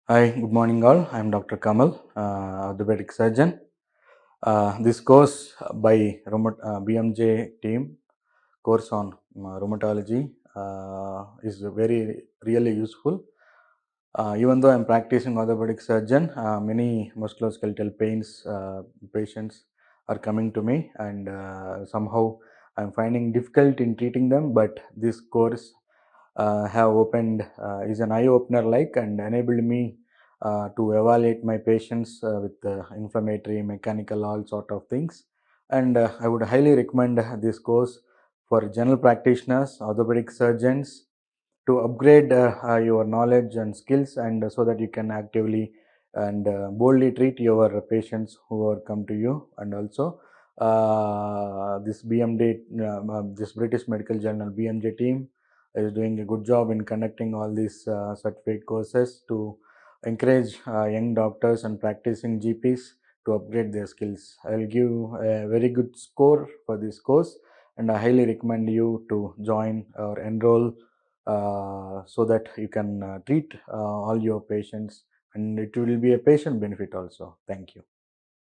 Hi, good morning all. I am Dr. Kamal, orthopedic surgeon. This course by BMJ team, course on rheumatology, is very really useful. Even though I'm practicing orthopedic surgeon, many musculoskeletal pains patients are coming to me, and somehow I'm finding difficult in treating them. But this course have opened is an eye opener like and enabled me to evaluate my patients with inflammatory, mechanical, all sort of things. And I would highly recommend this course for general practitioners, orthopedic surgeons, to upgrade your knowledge and skills, and so that you can actively and boldly treat your patients who are come to you. And also this BMD, this British Medical Journal BMJ team is doing a good job in conducting all these certificate courses to encourage young doctors and practicing GPs to upgrade their skills. I will give a very good score for this course, and I highly recommend you to join or enroll so that you can treat all your patients, and it will be a patient benefit also. Thank you.